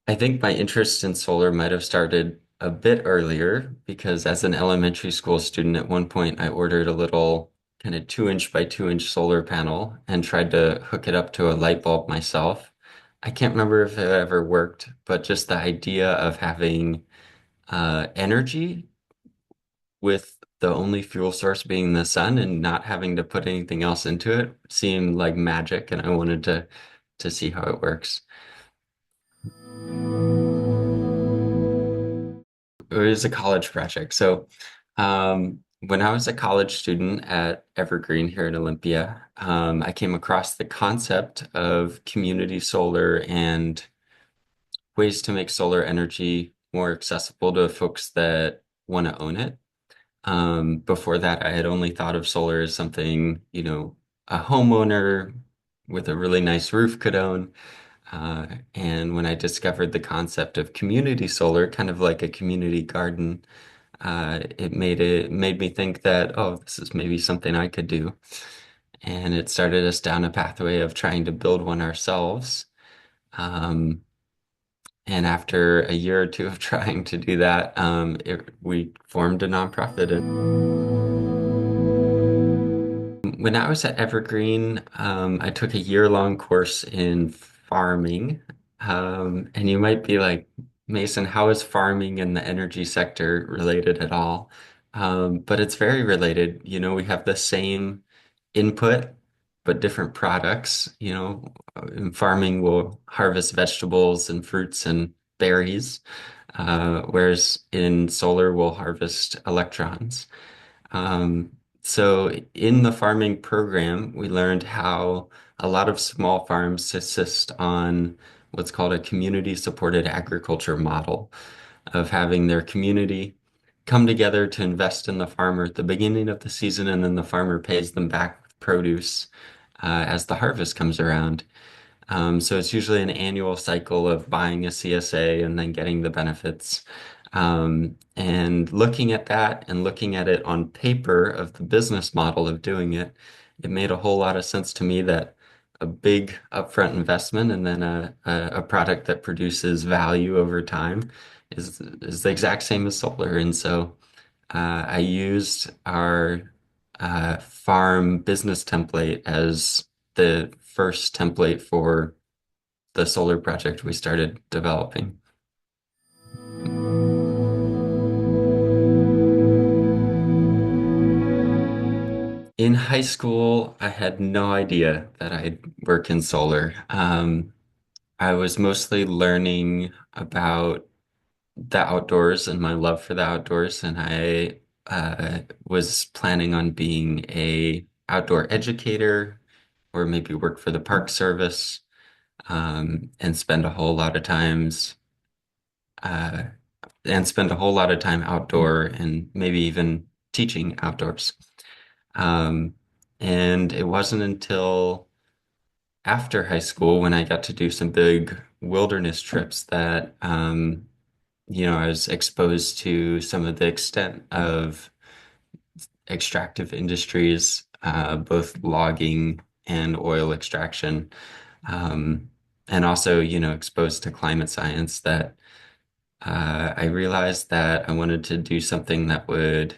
I think my interest in solar might have started a bit earlier because as an elementary school student, at one point I ordered a little kind of 2 inch by 2 inch solar panel and tried to hook it up to a light bulb myself. I can't remember if it ever worked, but just the idea of having energy with the only fuel source being the sun and not having to put anything else into it seemed like magic, and I wanted to see how it works. It was a college project. So, when I was a college student at Evergreen here in Olympia, I came across the concept of community solar and ways to make solar energy more accessible to folks that want to own it. Before that, I had only thought of solar as something, a homeowner with a really nice roof could own. And when I discovered the concept of community solar, kind of like a community garden, it made me think that, oh, this is maybe something I could do. And it started us down a pathway of trying to build one ourselves. Um, and after a year or two of trying to do that, we formed a nonprofit. When I was at Evergreen, I took a year-long course in farming. And you might be like, Mason, how is farming and the energy sector related at all? But it's very related. We have the same input, but different products. In farming, we'll harvest vegetables and fruits and berries, whereas in solar, we'll harvest electrons. Um, so in the farming program, we learned how a lot of small farms subsist on what's called a community supported agriculture model of having their community come together to invest in the farmer at the beginning of the season, and then the farmer pays them back with produce as the harvest comes around. So it's usually an annual cycle of buying a CSA and then getting the benefits. And looking at that and looking at it on paper of the business model of doing it, it made a whole lot of sense to me that a big upfront investment and then a product that produces value over time is the exact same as solar. And so I used our farm business template as the first template for the solar project we started developing. In high school, I had no idea that I'd work in solar. I was mostly learning about the outdoors and my love for the outdoors, and I was planning on being a outdoor educator or maybe work for the Park Service, and uh, spend a whole lot of time outdoor and maybe even teaching outdoors. Um, and it wasn't until after high school when I got to do some big wilderness trips that I was exposed to some of the extent of extractive industries, both logging and oil extraction, um, and also, exposed to climate science that I realized that I wanted to do something that would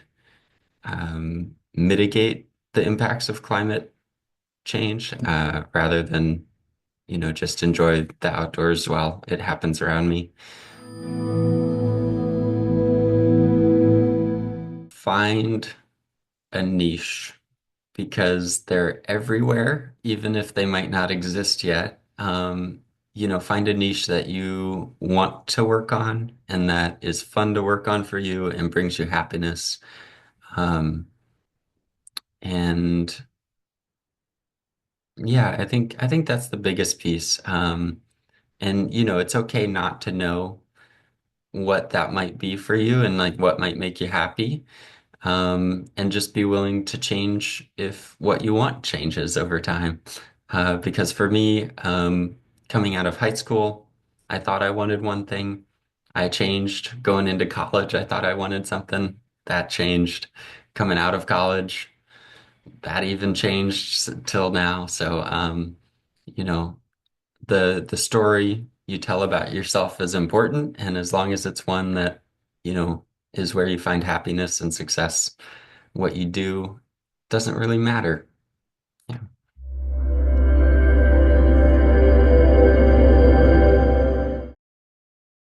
mitigate the impacts of climate change rather than, just enjoy the outdoors while it happens around me. Find a niche because they're everywhere, even if they might not exist yet. Find a niche that you want to work on and that is fun to work on for you and brings you happiness. Um, and yeah, I think that's the biggest piece. And it's okay not to know what that might be for you and like what might make you happy. And just be willing to change if what you want changes over time. Because for me, coming out of high school, I thought I wanted one thing. I changed going into college. I thought I wanted something that changed coming out of college. That even changed till now. So, you know, the story you tell about yourself is important. And as long as it's one that, you know, is where you find happiness and success, what you do doesn't really matter.